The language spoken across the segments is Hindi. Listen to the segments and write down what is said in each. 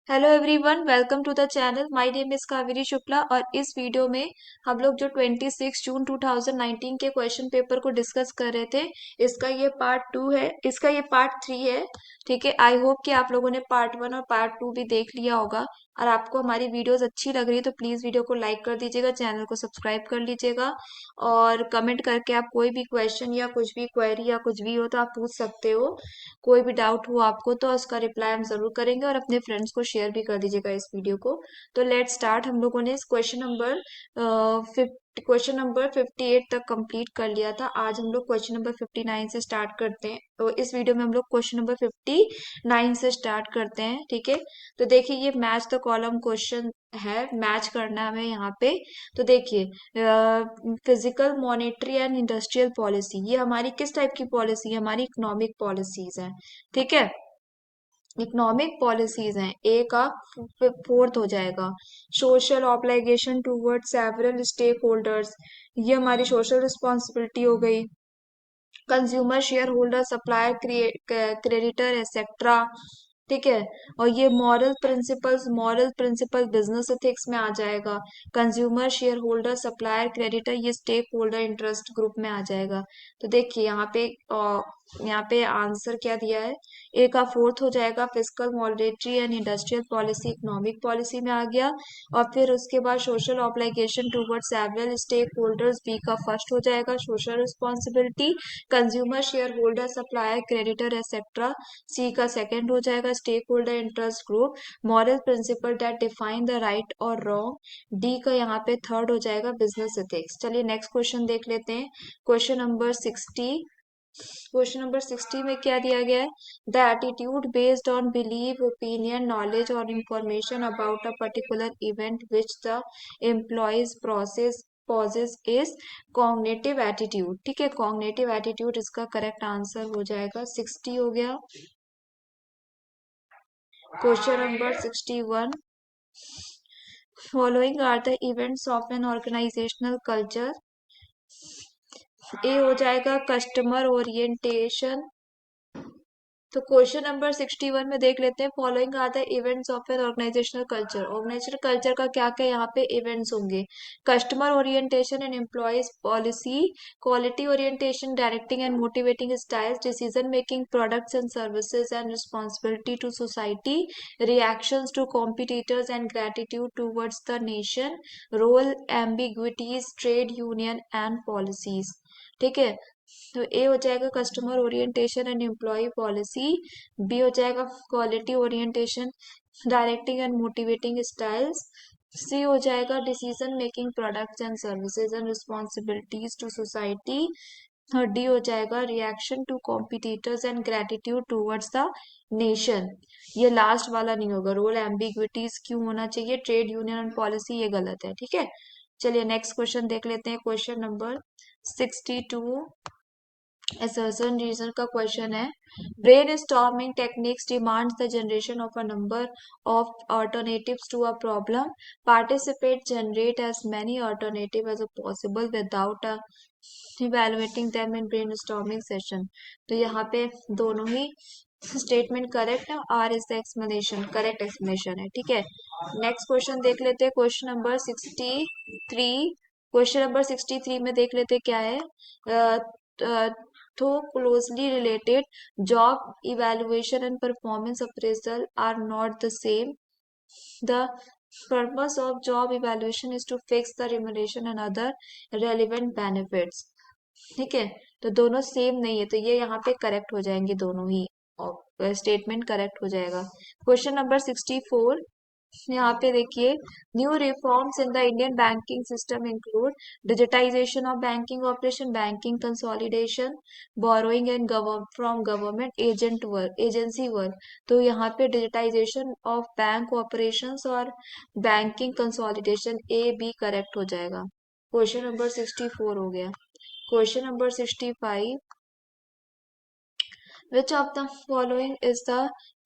Hello everyone, welcome to the channel. My name is Kaveri Shukla और इस वीडियो में हम लोग जो 26 जून 2019 के क्वेश्चन पेपर को डिस्कस कर रहे थे, इसका ये पार्ट 2 है, इसका ये पार्ट 3 है। ठीक है, आई होप कि आप लोगों ने पार्ट 1 और पार्ट 2 भी देख लिया होगा। और आपको हमारी वीडियोस अच्छी लग रही है तो प्लीज़ वीडियो को लाइक कर दीजिएगा, चैनल को सब्सक्राइब कर लीजिएगा और कमेंट करके आप कोई भी क्वेश्चन या कुछ भी क्वेरी या कुछ भी हो तो आप पूछ सकते हो। कोई भी डाउट हो आपको तो उसका रिप्लाई हम जरूर करेंगे और अपने फ्रेंड्स को शेयर भी कर दीजिएगा इस वीडियो को। तो लेट स्टार्ट। हम लोगों ने इस क्वेश्चन नंबर 58 तक कंप्लीट कर लिया था। आज हम लोग क्वेश्चन नंबर 59 से स्टार्ट करते हैं। तो इस वीडियो में हम लोग क्वेश्चन नंबर 59 से स्टार्ट करते हैं। ठीक है, तो देखिए ये मैच द कॉलम क्वेश्चन है, मैच करना है हमें यहाँ पे। तो देखिए, physical, monetary and industrial policy, ये हमारी किस टाइप की पॉलिसी है? हमारी इकोनॉमिक पॉलिसीज है। ठीक है, इकोनॉमिक पॉलिसीज हैं। ए का फोर्थ हो जाएगा। Social obligation toward several stake holders, ये हमारी सोशल रिस्पॉन्सिबिलिटी हो गई। Consumer, share holder, supplier, creditor etcetera. ठीक है, और ये मॉरल प्रिंसिपल बिजनेस एथिक्स में आ जाएगा। Consumer, share holder, supplier, creditor, ये स्टेक होल्डर इंटरेस्ट ग्रुप में आ जाएगा। तो देखिए यहाँ पे आंसर क्या दिया है। ए का फोर्थ हो जाएगा, fiscal, monetary and industrial policy economic policy में आ गया। और फिर उसके बाद social obligation toward several stake holders, B का फर्स्ट हो जाएगा, social responsibility. Consumer, share holder, supplier, creditor etcetera, C का सेकंड हो जाएगा, stakeholder interest group. Moral principle that define the right और रॉन्ग, डी का यहाँ पे थर्ड हो जाएगा, बिजनेस एथिक्स। चलिए नेक्स्ट क्वेश्चन देख लेते हैं। Question number 60। क्वेश्चन नंबर 60 में क्या दिया गया है? The attitude based on believe, opinion, knowledge और information about a particular event which the employees process possesses is cognitive attitude. ठीक है, कॉग्निटिव एटीट्यूड इसका करेक्ट आंसर हो जाएगा। 60 हो गया। Question number 61। Following are the events of an organisational culture. A हो जाएगा कस्टमर ओरिएंटेशन। तो क्वेश्चन नंबर 61 में देख लेते हैं, following are the events of an organisational culture. Organisational culture का क्या क्या यहाँ पे इवेंट्स होंगे? Customer orientation and employees policy, quality orientation, directing and motivating styles, decision making, products and services and responsibility to society, reactions to competitors and gratitude towards the nation, role, ambiguities, trade union and policies. ठीक है, तो ए हो जाएगा customer orientation and employee policy. B हो जाएगा quality orientation, directing and motivating styles. C हो जाएगा decision making, products and services and responsibilities to society. और डी हो जाएगा reaction to competitors and gratitude towards the nation. ये लास्ट वाला नहीं होगा। रोल एम्बिग्विटीज क्यों होना चाहिए? ट्रेड यूनियन एंड पॉलिसी, ये गलत है। ठीक है, चलिए नेक्स्ट क्वेश्चन देख लेते हैं। क्वेश्चन नंबर 62 assertion reason का क्वेश्चन है। Brainstorming techniques demands the generation of a number of alternatives to a problem. Participate generate as many alternative as possible without evaluating them in brainstorming session. तो यहाँ पे दोनों ही स्टेटमेंट करेक्ट है। R is the explanation, correct explanation है। ठीक है, नेक्स्ट क्वेश्चन देख लेते हैं। Question number 63। क्वेश्चन नंबर 63 में देख लेते हैं क्या है। तो closely related, job evaluation and performance appraisal are not the same. The purpose of job evaluation is to fix the remuneration and other relevant benefits. ठीक है, तो दोनों सेम नहीं है, तो ये यहाँ पे करेक्ट हो जाएंगे दोनों ही, स्टेटमेंट करेक्ट हो जाएगा। Question number 64। यहाँ पे देखिए, new reforms in the Indian banking system include digitization of banking operation, banking consolidation, borrowing and from government agency work. तो यहाँ पे डिजिटाइजेशन ऑफ बैंक ऑपरेशंस और banking consolidation, A B correct हो जाएगा। क्वेश्चन नंबर 64 हो गया। Question number 65। Which of the following is the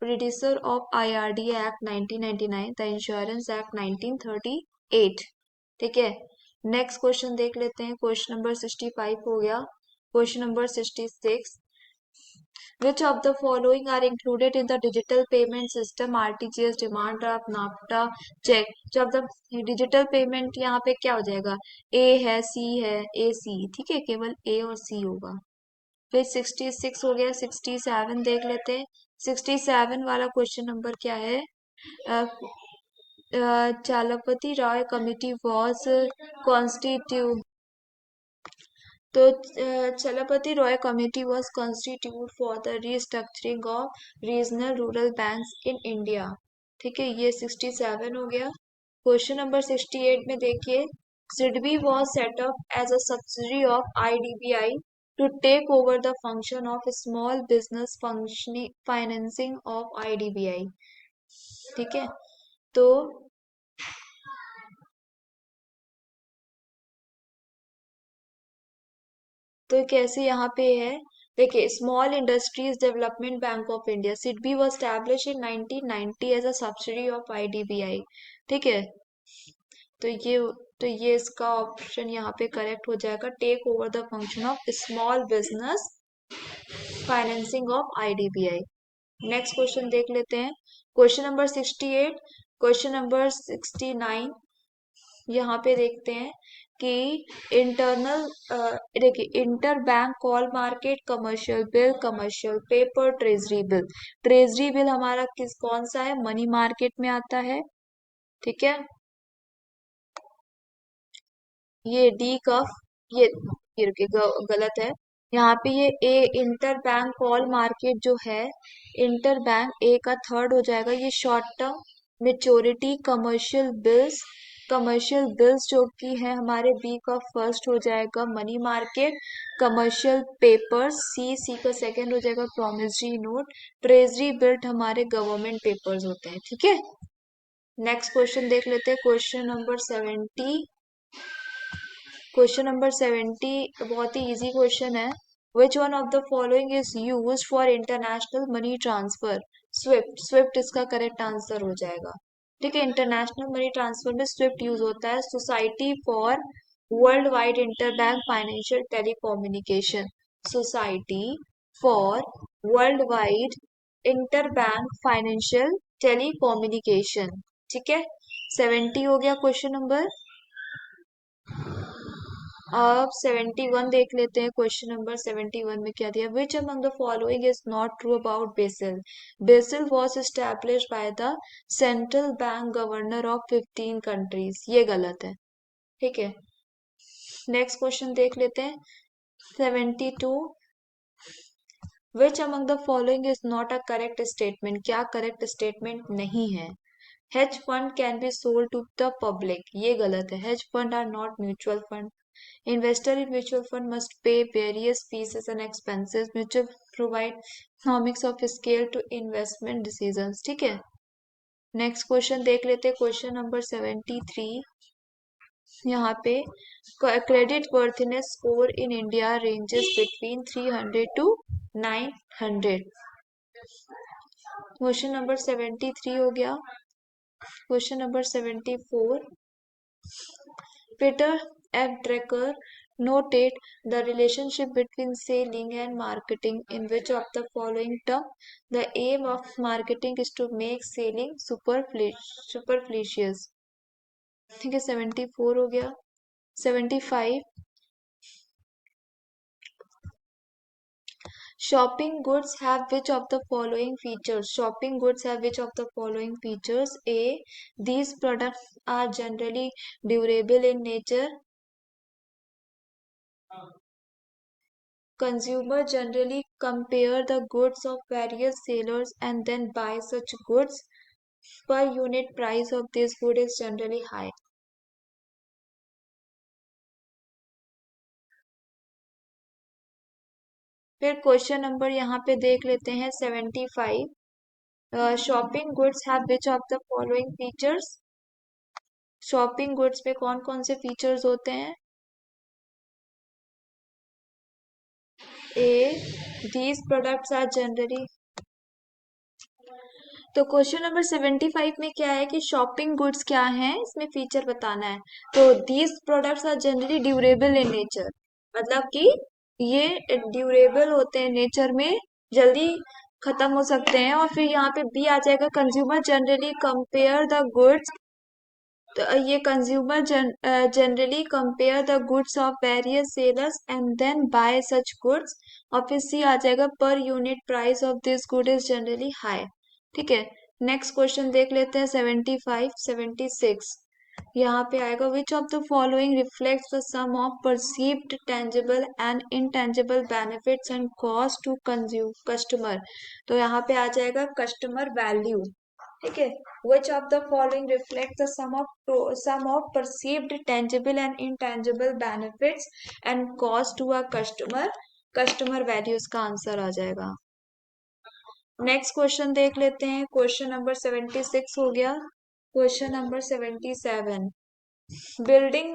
predecessor of IRD Act 1999, the Insurance Act 1938? ठीक है, नेक्स्ट क्वेश्चन देख लेते हैं। क्वेश्चन नंबर 65 हो गया। Question number 66। Which of the following are included in the digital payment system? RTGS, demand draft, NAFTA, cheque. जब द डिजिटल पेमेंट यहाँ पे क्या हो जाएगा? ए है, सी है, ए सी, ठीक है, केवल ए और सी होगा। फिर 66 हो गया, 67 देख लेते हैं। 67 वाला क्वेश्चन नंबर क्या है? Chalapati Rai committee was constitute तो Chalapati Roy committee was constitute for the restructuring of regional rural banks in India. ठीक है, ये 67 हो गया। क्वेश्चन नंबर 68 में देखिए, SIDBI was set up as a subsidy of IDBI to take over the function of small business financing of IDBI. ठीक है, तो कैसे यहाँ पे है? देखिए, Small Industries Development Bank of India, SIDBI was establish in 1990 as a subsidy of IDBI. ठीक है, तो ये इसका ऑप्शन यहाँ पे करेक्ट हो जाएगा, take over the function of small business financing of IDBI. Next question देख लेते हैं, क्वेश्चन नंबर 68। क्वेश्चन नंबर 69 यहाँ पे देखते हैं कि इंटरनल देखिए, inter bank call market, commercial bill, commercial paper, treasury bill. Treasury bill हमारा कौन सा है? मनी मार्केट में आता है। ठीक है, ये डी का ये रुकिए, गलत है। यहाँ पे ये A inter bank call market जो है, इंटर बैंक ए का थर्ड हो जाएगा। ये short term maturity commercial bills जो कि है हमारे बी का फर्स्ट हो जाएगा, मनी मार्केट। कमर्शियल पेपर्स सी का सेकंड हो जाएगा, प्रोमिसरी नोट। ट्रेजरी बिल्ट हमारे गवर्नमेंट पेपर्स होते हैं। ठीक है, नेक्स्ट क्वेश्चन देख लेते हैं, क्वेश्चन नंबर 70। क्वेश्चन नंबर 70 बहुत ही इजी क्वेश्चन है। Which one of the following is used for international money transfer? Swift. Swift इसका करेक्ट आंसर हो जाएगा। ठीक है, इंटरनेशनल मनी ट्रांसफर में स्विफ्ट यूज होता है। Society for world wide interbank financial telecommunication, society for world wide interbank financial telecommunication. ठीक है, 70 हो गया क्वेश्चन नंबर। अब 71 देख लेते हैं, क्वेश्चन नंबर 71 में क्या दिया? विच among the following is not true about BECIL? BECIL was establish by the central bank governor of 15 countries. ये गलत है। ठीक है, नेक्स्ट क्वेश्चन देख लेते हैं, 72। Which among the following is not a correct statement? क्या करेक्ट स्टेटमेंट नहीं है? Hedge fund can be sold to the public, ये गलत है। Hedge fund are not mutual fund. Investor in mutual fund must pay various fees and expenses. Mutual provide economics of scale to investment decisions. ठीक है, नेक्स्ट क्वेश्चन देख लेते हैं, क्वेश्चन नंबर 73। यहाँ पे credit worthiness score in India ranges between 300 to 900। Question number 73 हो गया। Question number 74, Peter F. Drucker noted the relationship between selling and marketing in which of the following term? The aim of marketing is to make selling superfluous। ठीक है, 74 हो गया। 75, shopping goods have which of the following features? Shopping goods have which of the following features? A, these products are generally durable in nature. Consumer generally compare the goods of various sellers and then buy such goods. Per unit price of this good is generally high. फिर क्वेश्चन नंबर यहाँ पे देख लेते हैं, 75। Shopping goods have which of the following features? Shopping goods में कौन कौन से फीचर्स होते हैं? ए, दीज प्रोडक्ट्स आर जनरली। तो क्वेश्चन नंबर 75 में क्या है कि शॉपिंग गुड्स क्या है, इसमें फीचर बताना है। तो these products are generally durable in nature, मतलब कि ये ड्यूरेबल होते हैं नेचर में, जल्दी खत्म हो सकते हैं। और फिर यहाँ पे बी आ जाएगा, consumer generally compare the goods. तो ये consumer generally compare the goods of various sellers and then buy such goods. और फिर सी आ जाएगा, per unit price of this good is generally high. ठीक है, नेक्स्ट क्वेश्चन देख लेते हैं 75 76। यहाँ पे आएगा, which of the following reflects the sum of perceived tangible and intangible benefits and cost to consume customer. तो यहाँ पे आ जाएगा कस्टमर वैल्यू। ठीक है, which of the following reflect the sum of perceived tangible and intangible benefits and cost to a customer value इसका आंसर आ जाएगा। नेक्स्ट क्वेश्चन देख लेते हैं, क्वेश्चन नंबर 76 हो गया। Question number 77, building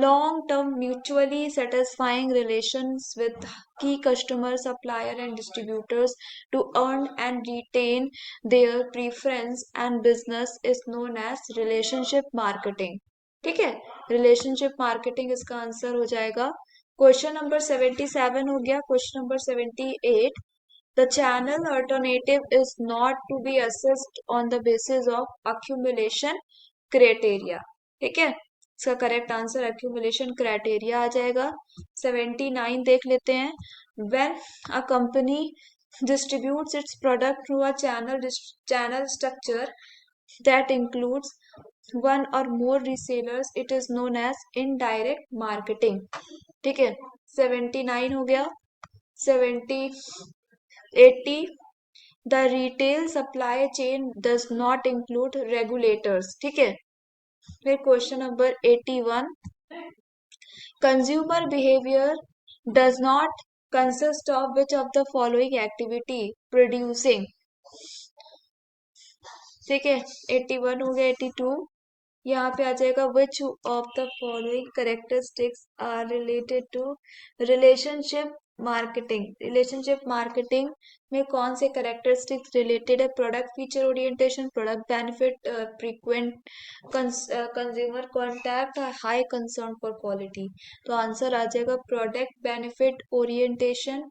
long-term mutually satisfying relations with key customers, supplier and distributors to earn and retain their preference and business is known as relationship marketing। ठीक है, रिलेशनशिप मार्केटिंग इसका आंसर हो जाएगा। क्वेश्चन नंबर 77 हो गया। Question number 78, the channel alternative is not to be assessed on the basis of accumulation criteria। ठीक है, इसका करेक्ट आंसर एक्यूमुलेशन क्राइटेरिया आ जाएगा। 79 देख लेते हैं, when a company distributes its product through a channel structure that includes one or more resellers it is known as indirect marketing. ठीक है, 79 हो गया। 70 80, the retail supply chain does not include regulators. ठीक है, फिर question number 81, consumer behavior does not consist of which of the following activity producing। ठीक है, 81 हो गया। 82, यहाँ पे आ जाएगा, which of the following characteristics are related to relationship marketing। Relationship marketing में कौन से कैरेक्टरिस्टिक्स रिलेटेड है? Product feature orientation, product benefit, frequent consumer contact, high concern for quality. तो आंसर आ जाएगा product benefit orientation,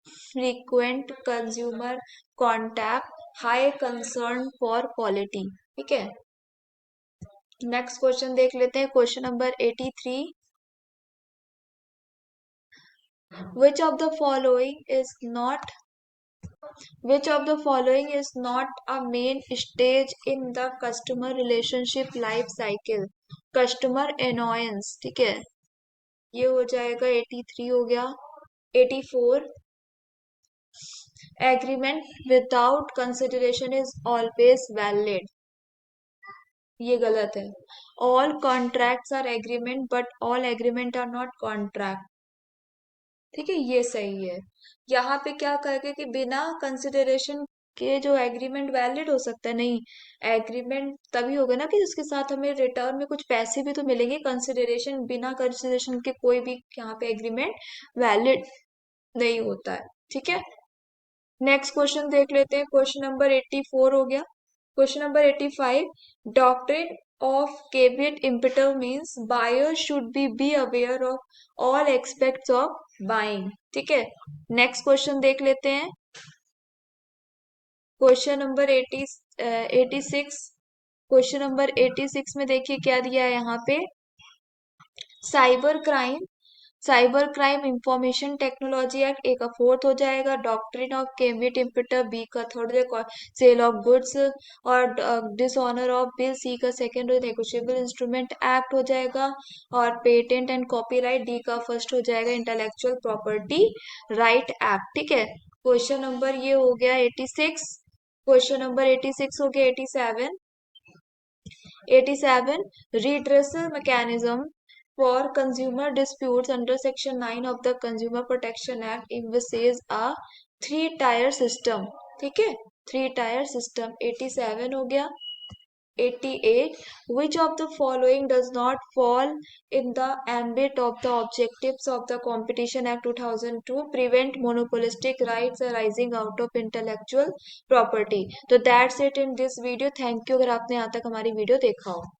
frequent consumer contact, high concern for quality. ठीक है, नेक्स्ट क्वेश्चन देख लेते हैं, question number 83, which of the following is not which of the following is not a main stage in the customer relationship life cycle? customer annoyance। ठीक है, ये हो जाएगा। 83 हो गया। 84, agreement without consideration is always valid। ये गलत है। all contracts are agreement but all agreement are not contract। ठीक है, ये सही है। यहाँ पे क्या कहेगा कि बिना कंसिडरेशन के जो एग्रीमेंट वैलिड हो सकता है? नहीं, एग्रीमेंट तभी होगा ना कि उसके साथ हमें रिटर्न में कुछ पैसे भी तो मिलेंगे। कंसिडरेशन, बिना कंसिडरेशन के कोई भी यहाँ पे एग्रीमेंट वैलिड नहीं होता है। ठीक है, नेक्स्ट क्वेश्चन देख लेते हैं, क्वेश्चन नंबर 84 हो गया। Question number 85, doctrine of caveat emptor means buyer should be aware of all aspects of buying। ठीक है, नेक्स्ट क्वेश्चन देख लेते हैं, क्वेश्चन नंबर 86। क्वेश्चन नंबर 86 में देखिए क्या दिया है यहाँ पे, cyber crime information technology act ए का फोर्थ हो जाएगा, डॉक्ट्रिन ऑफ केम्बिट इम्पिटर बी का थर्ड हो, सेल ऑफ गुड्स और डिसऑनर ऑफ बिल सी का सेकंड हो, नेगोशिएबल इंस्ट्रूमेंट एक्ट हो जाएगा, और पेटेंट एंड कॉपीराइट डी का फर्स्ट हो जाएगा, इंटेलेक्चुअल प्रॉपर्टी राइट एक्ट। ठीक है, क्वेश्चन नंबर ये हो गया 86। क्वेश्चन नंबर 86 हो गया। 87, 87, redressal mechanism for consumer disputes under section 9 of the consumer protection act envisages a 3-tier system। ठीक है, 3-tier system। 87 हो गया। 88, which of the following does not fall in the ambit of the objectives of the competition act 2002, prevent monopolistic rights arising out of intellectual property। तो that's it in this video। Thank you अगर आपने यहाँ तक हमारी वीडियो देखा हो।